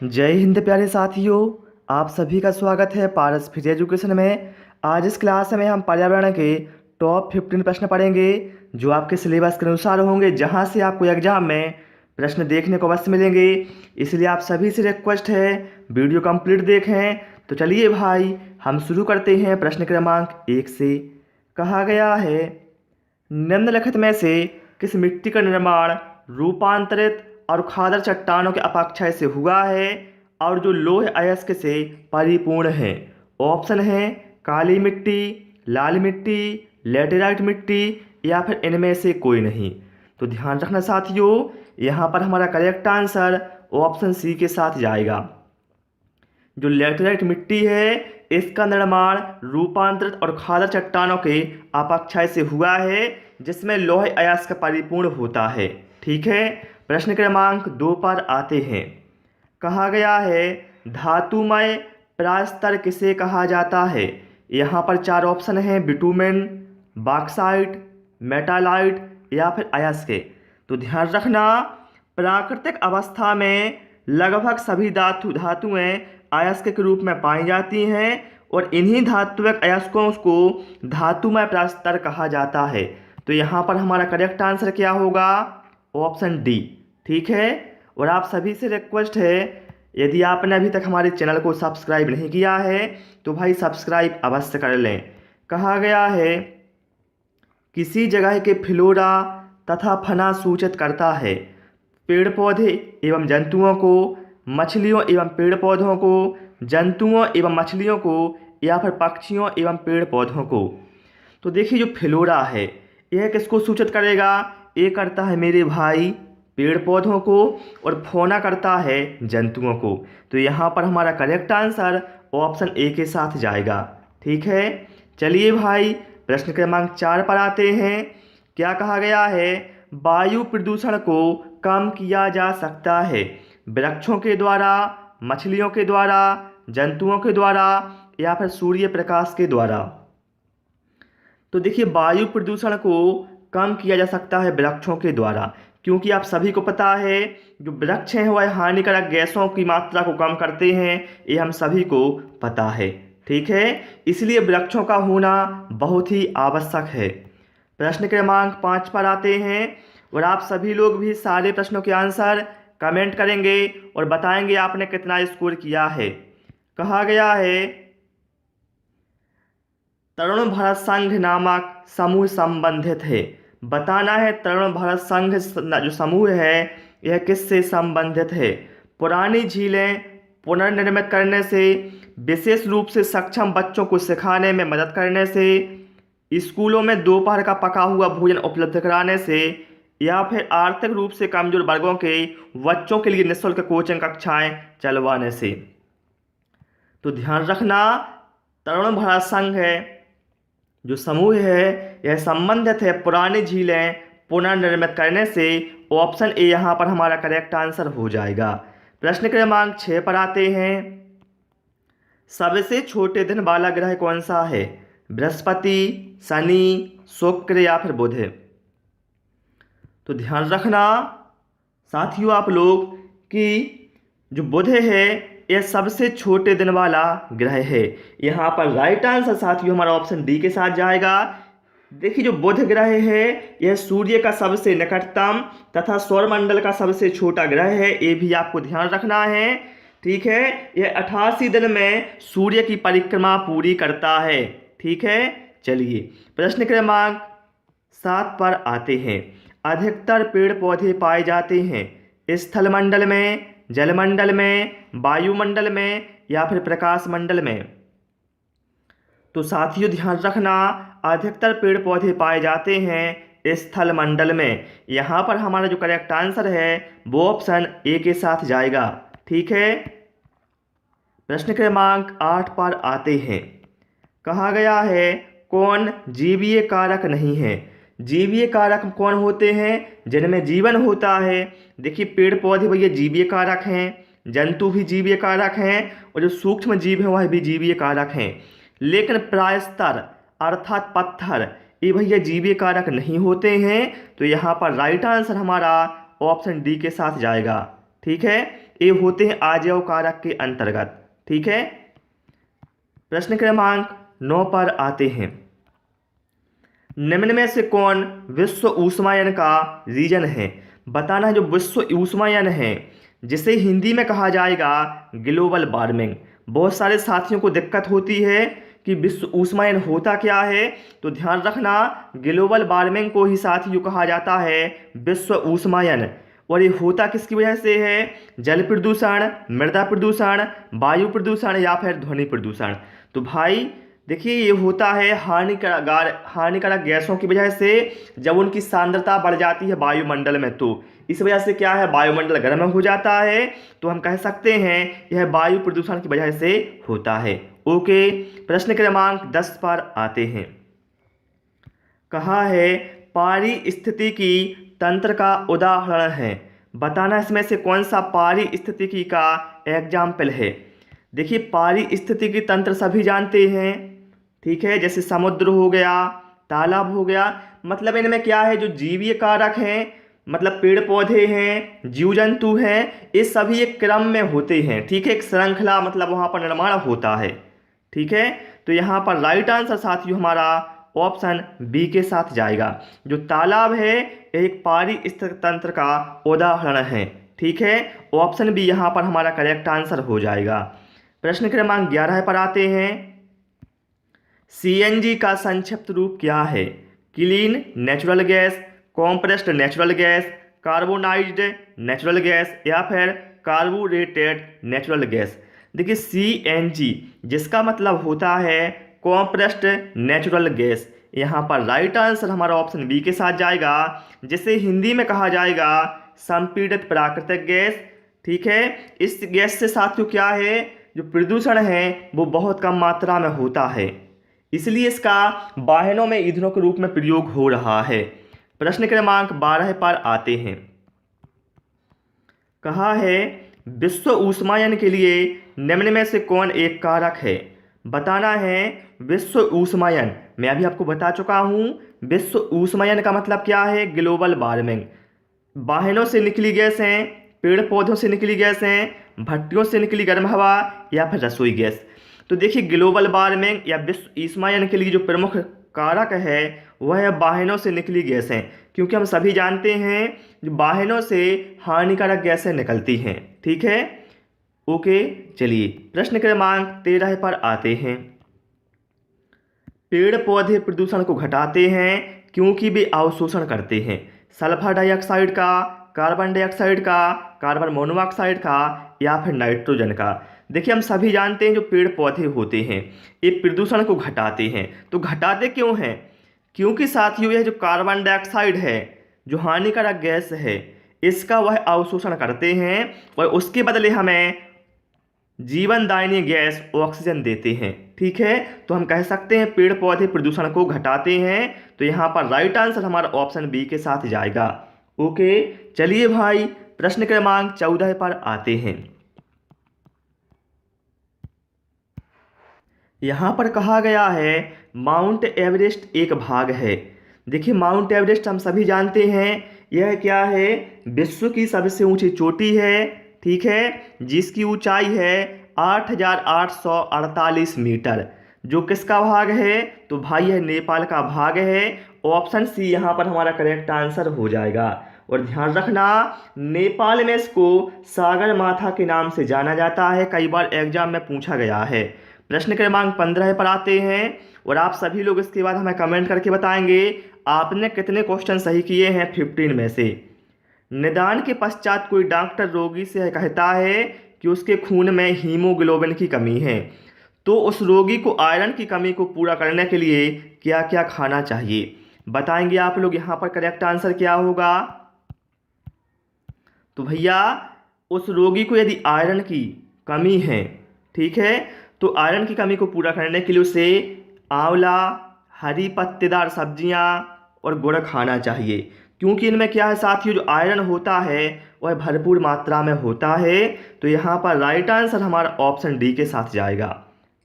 जय हिंद प्यारे साथियों। आप सभी का स्वागत है पारस फिजिक्स एजुकेशन में। आज इस क्लास में हम पर्यावरण के टॉप 15 प्रश्न पढ़ेंगे जो आपके सिलेबस के अनुसार होंगे, जहां से आपको एग्जाम में प्रश्न देखने को अवश्य मिलेंगे। इसलिए आप सभी से रिक्वेस्ट है वीडियो कंप्लीट देखें। तो चलिए भाई हम शुरू करते हैं। प्रश्न क्रमांक 1 से कहा गया है, निम्नलिखित में से किस मिट्टी का निर्माण रूपांतरित और खादर चट्टानों के अपेक्षय से हुआ है और जो लौह अयस्क से परिपूर्ण है? ऑप्शन है काली मिट्टी, लाल मिट्टी, लेटेराइट मिट्टी या फिर इनमें से कोई नहीं। तो ध्यान रखना साथियों, यहाँ पर हमारा करेक्ट आंसर ऑप्शन सी के साथ जाएगा। जो लेटेराइट मिट्टी है इसका निर्माण रूपांतरित और खादर चट्टानों के अपेक्षय से हुआ है, जिसमें लौह अयस्क परिपूर्ण होता है। ठीक है, प्रश्न क्रमांक 2 पर आते हैं। कहा गया है, धातुमय प्रास्तर किसे कहा जाता है? यहाँ पर 4 ऑप्शन हैं, बिटुमेन, बॉक्साइट, मेटालाइट या फिर अयस्क। तो ध्यान रखना, प्राकृतिक अवस्था में लगभग सभी धातुएं अयस्क के रूप में पाई जाती हैं और इन्हीं धात्विक अयस्कों को धातुमय प्रस्तर कहा जाता है। तो यहाँ पर हमारा करेक्ट आंसर क्या होगा? Option D. ठीक है, और आप सभी से रिक्वेस्ट है, यदि आपने अभी तक हमारे चैनल को सब्सक्राइब नहीं किया है तो भाई सब्सक्राइब अवश्य कर लें। कहा गया है, किसी जगह के फ्लोरा तथा फना सूचित करता है पेड़ पौधे एवं जंतुओं को, मछलियों एवं पेड़ पौधों को, जंतुओं एवं मछलियों को या फिर पक्षियों एवं पेड़ पौधों को। तो देखिए, जो फ्लोरा है यह किसको सूचित करेगा? ये करता है मेरे भाई पेड़ पौधों को और फौना करता है जंतुओं को। तो यहाँ पर हमारा करेक्ट आंसर ऑप्शन ए के साथ जाएगा। ठीक है, चलिए भाई प्रश्न क्रमांक 4 पर आते हैं। क्या कहा गया है? वायु प्रदूषण को कम किया जा सकता है वृक्षों के द्वारा, मछलियों के द्वारा, जंतुओं के द्वारा या फिर सूर्य प्रकाश के द्वारा। तो देखिए, वायु प्रदूषण को कम किया जा सकता है वृक्षों के द्वारा, क्योंकि आप सभी को पता है जो वृक्ष हैं वह हानिकारक गैसों की मात्रा को कम करते हैं, ये हम सभी को पता है। ठीक है, इसलिए वृक्षों का होना बहुत ही आवश्यक है। प्रश्न क्रमांक 5 पर आते हैं और आप सभी लोग भी सारे प्रश्नों के आंसर कमेंट करेंगे और बताएंगे आपने कितना स्कोर किया है। कहा गया है, तरुण भारत संघ नामक समूह संबंधित है। बताना है तरुण भारत संघ जो समूह है यह किससे संबंधित है? पुरानी झीलें पुनर्निर्मित करने से, विशेष रूप से सक्षम बच्चों को सिखाने में मदद करने से, स्कूलों में दोपहर का पका हुआ भोजन उपलब्ध कराने से या फिर आर्थिक रूप से कमजोर वर्गों के बच्चों के लिए निःशुल्क कोचिंग कक्षाएं चलवाने से। तो ध्यान रखना, तरुण भारत संघ है जो समूह है यह संबंधित है पुरानी झीलें पुनर्निर्मित करने से। ऑप्शन ए यहाँ पर हमारा करेक्ट आंसर हो जाएगा। प्रश्न क्रमांक 6 पर आते हैं। सबसे छोटे दिन वाला ग्रह कौन सा है? बृहस्पति, शनि, शुक्र या फिर बुध? तो ध्यान रखना साथियों आप लोग कि जो बुध है यह सबसे छोटे दिन वाला ग्रह है। यहाँ पर राइट आंसर साथियों हमारा ऑप्शन डी के साथ जाएगा। देखिए, जो बुध ग्रह है यह सूर्य का सबसे निकटतम तथा सौरमंडल का सबसे छोटा ग्रह है, ये भी आपको ध्यान रखना है। ठीक है, यह 88 दिन में सूर्य की परिक्रमा पूरी करता है। ठीक है, चलिए प्रश्न क्रमांक 7 पर आते हैं। अधिकतर पेड़ पौधे पाए जाते हैं स्थल मंडल में, जलमंडल में, वायुमंडल में या फिर प्रकाश मंडल में? तो साथियों ध्यान रखना, अधिकतर पेड़ पौधे पाए जाते हैं स्थल मंडल में। यहाँ पर हमारा जो करेक्ट आंसर है वो ऑप्शन ए के साथ जाएगा। ठीक है, प्रश्न क्रमांक 8 पर आते हैं। कहा गया है, कौन जीवीय कारक नहीं है? जीवीय कारक कौन होते हैं? जिनमें जीवन होता है। देखिए, पेड़ पौधे भैया जीवीय कारक हैं, जंतु भी जीवीय कारक हैं और जो सूक्ष्म जीव हैं वह भी जीवीय कारक हैं। लेकिन प्रायस्तर अर्थात पत्थर ये भैया जीवीय कारक नहीं होते हैं। तो यहाँ पर राइट आंसर हमारा ऑप्शन डी के साथ जाएगा। ठीक है, ये होते हैं अवयव कारक के अंतर्गत। ठीक है, प्रश्न क्रमांक 9 पर आते हैं। निम्न में से कौन विश्व ऊष्मायन का रीजन है? बताना है जो विश्व ऊष्मायन है, जिसे हिंदी में कहा जाएगा ग्लोबल वार्मिंग। बहुत सारे साथियों को दिक्कत होती है कि विश्व ऊष्मायन होता क्या है, तो ध्यान रखना ग्लोबल वार्मिंग को ही साथियों कहा जाता है विश्व ऊष्मायन। और ये होता किसकी वजह से है? जल प्रदूषण, मृदा प्रदूषण, वायु प्रदूषण या फिर ध्वनि प्रदूषण। तो भाई देखिए, ये होता है हानिकारक गैसों की वजह से, जब उनकी सांद्रता बढ़ जाती है वायुमंडल में, तो इस वजह से क्या है, वायुमंडल गर्म हो जाता है। तो हम कह सकते हैं यह वायु प्रदूषण की वजह से होता है। ओके, प्रश्न क्रमांक 10 पर आते हैं। कहा है पारिस्थितिकी तंत्र का उदाहरण है। बताना इसमें से कौन सा पारिस्थितिकी का एग्जाम्पल है। देखिए, पारिस्थितिकी तंत्र सभी जानते हैं, ठीक है, जैसे समुद्र हो गया, तालाब हो गया। मतलब इनमें क्या है, जो जीवीय कारक हैं, मतलब पेड़ पौधे हैं, जीव जंतु हैं, ये सभी एक क्रम में होते हैं। ठीक है, एक श्रृंखला मतलब वहाँ पर निर्माण होता है। ठीक है, तो यहाँ पर राइट आंसर साथियों हमारा ऑप्शन बी के साथ जाएगा। जो तालाब है एक पारिस्थितिक तंत्र का उदाहरण है। ठीक है, ऑप्शन बी यहाँ पर हमारा करेक्ट आंसर हो जाएगा। प्रश्न क्रमांक 11 पर आते हैं। सीएनजी का संक्षिप्त रूप क्या है? Clean natural gas, compressed natural gas, carbonized natural gas या फिर कार्बोरेटेड नेचुरल गैस। देखिए, सीएनजी जिसका मतलब होता है कॉम्प्रेस्ड नेचुरल गैस, यहाँ पर राइट आंसर हमारा ऑप्शन बी के साथ जाएगा, जिसे हिंदी में कहा जाएगा संपीड़ित प्राकृतिक गैस। ठीक है, इस गैस से साथियों क्या है, जो प्रदूषण है वो बहुत कम मात्रा में होता है, इसलिए इसका वाहनों में ईंधनों के रूप में प्रयोग हो रहा है। प्रश्न क्रमांक 12 पर आते हैं। कहा है विश्व ऊष्मायन के लिए निम्न में से कौन एक कारक है? बताना है विश्व ऊष्मायन। मैं अभी आपको बता चुका हूँ, विश्व ऊष्मायन का मतलब क्या है, ग्लोबल वार्मिंग। वाहनों से निकली गैसें, पेड़ पौधों से निकली गैसें, भट्टियों से निकली गर्म हवा या फिर रसोई गैस। तो देखिए, ग्लोबल वार्मिंग या विश्व ऊष्मायन के लिए जो प्रमुख कारक है वह है वाहनों से निकली गैसें, क्योंकि हम सभी जानते हैं जो वाहनों से हानिकारक गैसें निकलती हैं। ठीक है, ओके, चलिए प्रश्न क्रमांक 13 पर आते हैं। पेड़ पौधे प्रदूषण को घटाते हैं क्योंकि वे अवशोषण करते हैं सल्फर डाइऑक्साइड का, कार्बन डाइऑक्साइड का, कार्बन मोनोऑक्साइड का या फिर नाइट्रोजन का। देखिए, हम सभी जानते हैं जो पेड़ पौधे होते हैं ये प्रदूषण को घटाते हैं। तो घटाते क्यों हैं? क्योंकि साथियों यह जो कार्बन डाइऑक्साइड है, जो हानिकारक गैस है, इसका वह अवशोषण करते हैं और उसके बदले हमें जीवनदायिनी गैस ऑक्सीजन देते हैं। ठीक है, तो हम कह सकते हैं पेड़ पौधे प्रदूषण को घटाते हैं। तो यहाँ पर राइट आंसर हमारा ऑप्शन बी के साथ जाएगा। ओके, चलिए भाई प्रश्न क्रमांक 14 पर आते हैं। यहाँ पर कहा गया है माउंट एवरेस्ट एक भाग है। देखिए, माउंट एवरेस्ट हम सभी जानते हैं यह क्या है, विश्व की सबसे ऊंची चोटी है। ठीक है, जिसकी ऊंचाई है 8,848 मीटर। जो किसका भाग है? तो भाई यह नेपाल का भाग है। ऑप्शन सी यहाँ पर हमारा करेक्ट आंसर हो जाएगा। और ध्यान रखना, नेपाल में इसको सागर माथा के नाम से जाना जाता है, कई बार एग्जाम में पूछा गया है। प्रश्न क्रमांक 15 पर आते हैं और आप सभी लोग इसके बाद हमें कमेंट करके बताएंगे आपने कितने क्वेश्चन सही किए हैं 15 में से। निदान के पश्चात कोई डॉक्टर रोगी से कहता है कि उसके खून में हीमोग्लोबिन की कमी है, तो उस रोगी को आयरन की कमी को पूरा करने के लिए क्या क्या खाना चाहिए? बताएंगे आप लोग। यहाँ पर करेक्ट आंसर क्या होगा? तो भैया, उस रोगी को यदि आयरन की कमी है, ठीक है, तो आयरन की कमी को पूरा करने के लिए उसे आंवला, हरी पत्तेदार सब्जियां और गुड़ खाना चाहिए, क्योंकि इनमें क्या है साथियों, जो आयरन होता है वह भरपूर मात्रा में होता है। तो यहाँ पर राइट आंसर हमारा ऑप्शन डी के साथ जाएगा।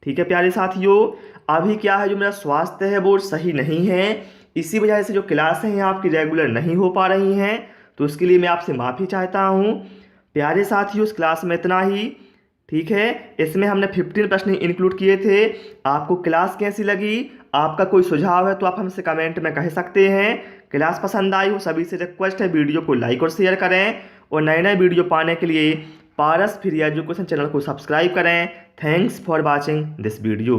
ठीक है प्यारे साथियों, अभी क्या है, जो मेरा स्वास्थ्य है वो सही नहीं है, इसी वजह से जो क्लासें हैं आपकी रेगुलर नहीं हो पा रही हैं, तो उसके लिए मैं आपसे माफ़ी चाहता हूँ। प्यारे साथियों, इस क्लास में इतना ही। ठीक है, इसमें हमने 15 प्रश्न इंक्लूड किए थे। आपको क्लास कैसी लगी? आपका कोई सुझाव है तो आप हमसे कमेंट में कह सकते हैं। क्लास पसंद आई हो सभी से रिक्वेस्ट है वीडियो को लाइक और शेयर करें, और नए नए वीडियो पाने के लिए पारस फ्री एजुकेशन चैनल को सब्सक्राइब करें। Thanks for watching this video.